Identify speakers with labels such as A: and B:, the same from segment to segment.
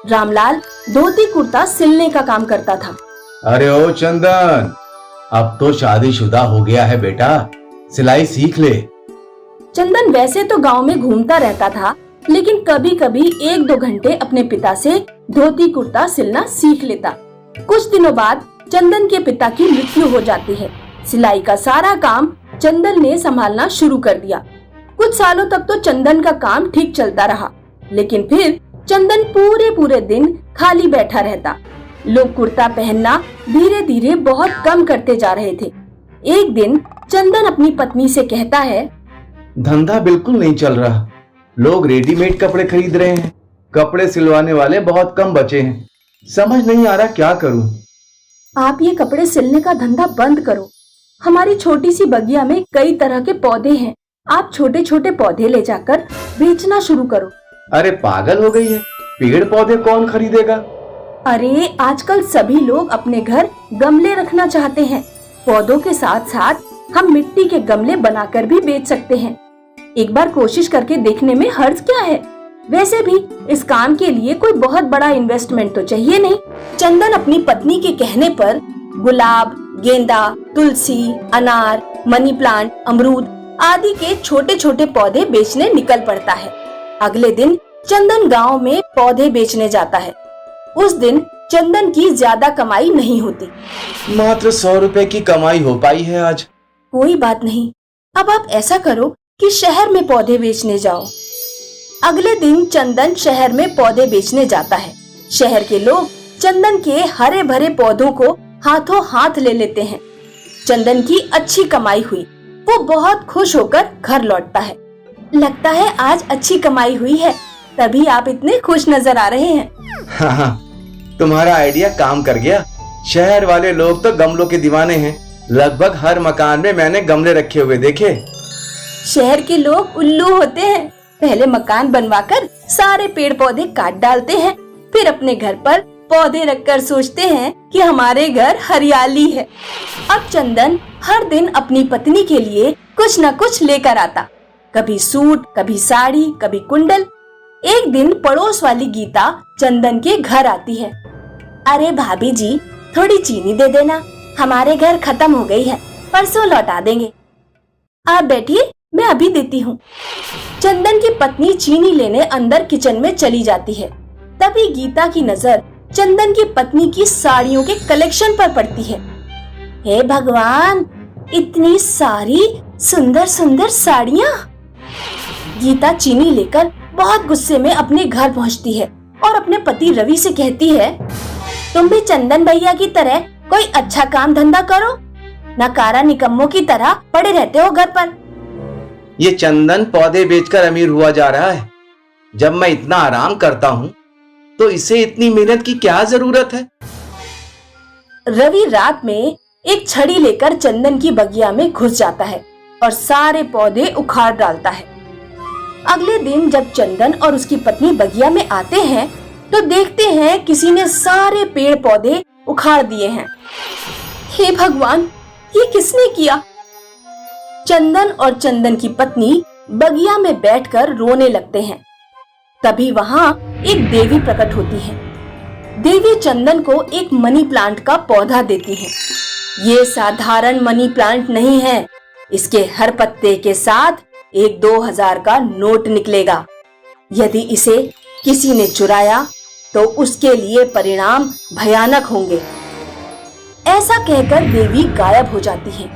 A: रामलाल धोती कुर्ता सिलने का काम करता था।
B: अरे ओ चंदन, अब तो शादीशुदा हो गया है बेटा, सिलाई सीख ले।
A: चंदन वैसे तो गांव में घूमता रहता था, लेकिन कभी कभी 1-2 घंटे अपने पिता से धोती कुर्ता सिलना सीख लेता। कुछ दिनों बाद चंदन के पिता की मृत्यु हो जाती है। सिलाई का सारा काम चंदन ने संभालना शुरू कर दिया। कुछ सालों तक तो चंदन का काम ठीक चलता रहा, लेकिन फिर चंदन पूरे दिन खाली बैठा रहता। लोग कुर्ता पहनना धीरे धीरे बहुत कम करते जा रहे थे। एक दिन चंदन अपनी पत्नी से कहता है,
B: धंधा बिल्कुल नहीं चल रहा, लोग रेडीमेड कपड़े खरीद रहे हैं, कपड़े सिलवाने वाले बहुत कम बचे हैं, समझ नहीं आ रहा क्या करूं।
A: आप ये कपड़े सिलने का धंधा बंद करो। हमारी छोटी सी बगिया में कई तरह के पौधे हैं, आप छोटे छोटे पौधे ले जाकर बेचना शुरू करो।
B: अरे पागल हो गई है, पेड़ पौधे कौन खरीदेगा।
A: अरे आजकल सभी लोग अपने घर गमले रखना चाहते हैं। पौधों के साथ साथ हम मिट्टी के गमले बनाकर भी बेच सकते हैं। एक बार कोशिश करके देखने में हर्ज क्या है। वैसे भी इस काम के लिए कोई बहुत बड़ा इन्वेस्टमेंट तो चाहिए नहीं। चंदन अपनी पत्नी के कहने पर गुलाब, गेंदा, तुलसी, अनार, मनी प्लांट, अमरूद आदि के छोटे छोटे पौधे बेचने निकल पड़ता है। अगले दिन चंदन गांव में पौधे बेचने जाता है। उस दिन चंदन की ज्यादा कमाई नहीं होती।
B: मात्र 100 रुपए की कमाई हो पाई है आज।
A: कोई बात नहीं, अब आप ऐसा करो कि शहर में पौधे बेचने जाओ। अगले दिन चंदन शहर में पौधे बेचने जाता है। शहर के लोग चंदन के हरे भरे पौधों को हाथों हाथ ले लेते हैं। चंदन की अच्छी कमाई हुई, वो बहुत खुश होकर घर लौटता है। लगता है आज अच्छी कमाई हुई है, तभी आप इतने खुश नजर आ रहे हैं।
B: हाँ, तुम्हारा आइडिया काम कर गया। शहर वाले लोग तो गमलों के दीवाने हैं, लगभग हर मकान में मैंने गमले रखे हुए देखे।
A: शहर के लोग उल्लू होते हैं, पहले मकान बनवाकर सारे पेड़ पौधे काट डालते हैं, फिर अपने घर पर पौधे रखकर सोचते हैं कि हमारे घर हरियाली है। अब चंदन हर दिन अपनी पत्नी के लिए कुछ न कुछ लेकर आता, कभी सूट, कभी साड़ी, कभी कुंडल। एक दिन पड़ोस वाली गीता चंदन के घर आती है। अरे भाभी जी, थोड़ी चीनी दे देना, हमारे घर खत्म हो गई है, परसों लौटा देंगे। आप बैठिए, मैं अभी देती हूँ। चंदन की पत्नी चीनी लेने अंदर किचन में चली जाती है। तभी गीता की नजर चंदन की पत्नी की साड़ियों के कलेक्शन पर पड़ती है। हे भगवान, इतनी सारी सुंदर सुंदर साड़ियाँ। गीता चीनी लेकर बहुत गुस्से में अपने घर पहुँचती है और अपने पति रवि से कहती है, तुम भी चंदन भैया की तरह कोई अच्छा काम धंधा करो, नकारा निकम्मों की तरह पड़े रहते हो घर पर।
B: ये चंदन पौधे बेचकर अमीर हुआ जा रहा है। जब मैं इतना आराम करता हूँ तो इसे इतनी मेहनत की क्या जरूरत है।
A: रवि रात में एक छड़ी लेकर चंदन की बगिया में घुस जाता है और सारे पौधे उखाड़ डालता है। अगले दिन जब चंदन और उसकी पत्नी बगिया में आते हैं तो देखते हैं किसी ने सारे पेड़ पौधे उखाड़ दिए हैं। हे भगवान, ये किसने किया? चंदन और चंदन की पत्नी बगिया में बैठकर रोने लगते हैं। तभी वहाँ एक देवी प्रकट होती है। देवी चंदन को एक मनी प्लांट का पौधा देती है। ये साधारण मनी प्लांट नहीं है, इसके हर पत्ते के साथ एक 2000 का नोट निकलेगा। यदि इसे किसी ने चुराया तो उसके लिए परिणाम भयानक होंगे। ऐसा कहकर देवी गायब हो जाती है।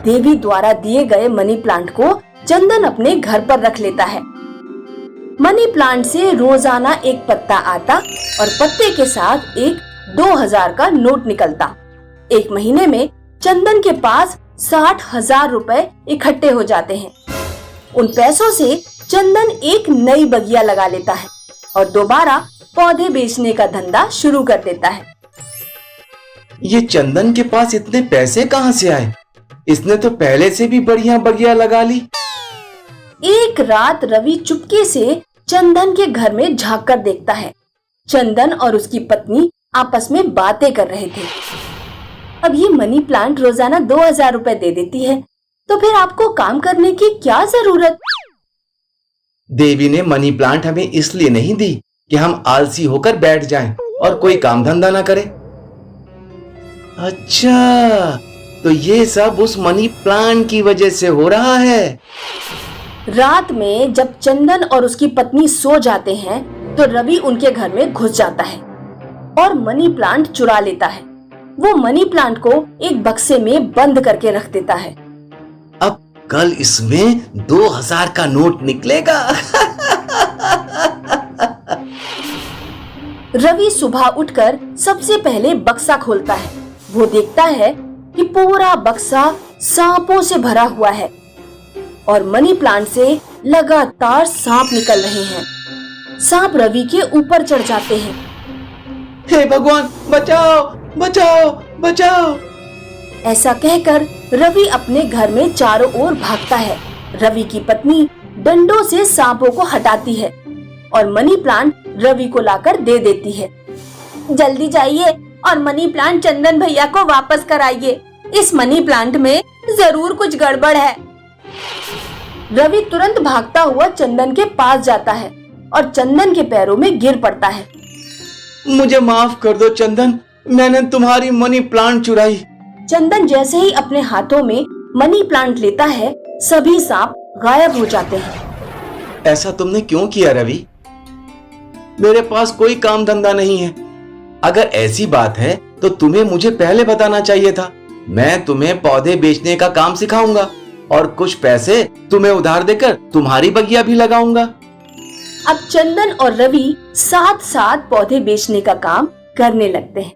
A: देवी द्वारा दिए गए मनी प्लांट को चंदन अपने घर पर रख लेता है। मनी प्लांट से रोजाना एक पत्ता आता और पत्ते के साथ एक 2000 का नोट निकलता। एक महीने में चंदन के पास 60,000 रुपए इकट्ठे हो जाते हैं। उन पैसों से चंदन एक नई बगिया लगा लेता है और दोबारा पौधे बेचने का धंधा शुरू कर देता है।
B: ये चंदन के पास इतने पैसे कहाँ से आए? इसने तो पहले से भी बढ़िया बगिया लगा ली।
A: एक रात रवि चुपके से चंदन के घर में झांक कर देखता है। चंदन और उसकी पत्नी आपस में बातें कर रहे थे। अब ये मनी प्लांट रोजाना 2000 रुपए दे देती है, तो फिर आपको काम करने की क्या जरूरत?
B: देवी ने मनी प्लांट हमें इसलिए नहीं दी कि हम आलसी होकर बैठ जाएं और कोई काम धंधा ना करें। अच्छा, तो ये सब उस मनी प्लांट की वजह से हो रहा है।
A: रात में जब चंदन और उसकी पत्नी सो जाते हैं तो रवि उनके घर में घुस जाता है और मनी प्लांट चुरा लेता है। वो मनी प्लांट को एक बक्से में बंद करके रख देता है।
B: अब कल इसमें 2000 का नोट निकलेगा।
A: रवि सुबह उठकर सबसे पहले बक्सा खोलता है। वो देखता है कि पूरा बक्सा सांपों से भरा हुआ है और मनी प्लांट से लगातार सांप निकल रहे हैं। सांप रवि के ऊपर चढ़ जाते हैं।
B: हे भगवान, बचाओ बचाओ बचाओ!
A: ऐसा कहकर रवि अपने घर में चारों ओर भागता है। रवि की पत्नी डंडों से सांपों को हटाती है और मनी प्लांट रवि को लाकर दे देती है। जल्दी जाइए और मनी प्लांट चंदन भैया को वापस कराइए। इस मनी प्लांट में जरूर कुछ गड़बड़ है। रवि तुरंत भागता हुआ चंदन के पास जाता है और चंदन के पैरों में गिर पड़ता है।
B: मुझे माफ कर दो चंदन, मैंने तुम्हारी मनी प्लांट चुराई।
A: चंदन जैसे ही अपने हाथों में मनी प्लांट लेता है, सभी सांप गायब हो जाते हैं।
B: ऐसा तुमने क्यों किया रवि? मेरे पास कोई काम धंधा नहीं है। अगर ऐसी बात है तो तुम्हें मुझे पहले बताना चाहिए था। मैं तुम्हें पौधे बेचने का काम सिखाऊंगा और कुछ पैसे तुम्हें उधार देकर तुम्हारी बगिया भी लगाऊंगा।
A: अब चंदन और रवि साथ साथ पौधे बेचने का काम करने लगते हैं।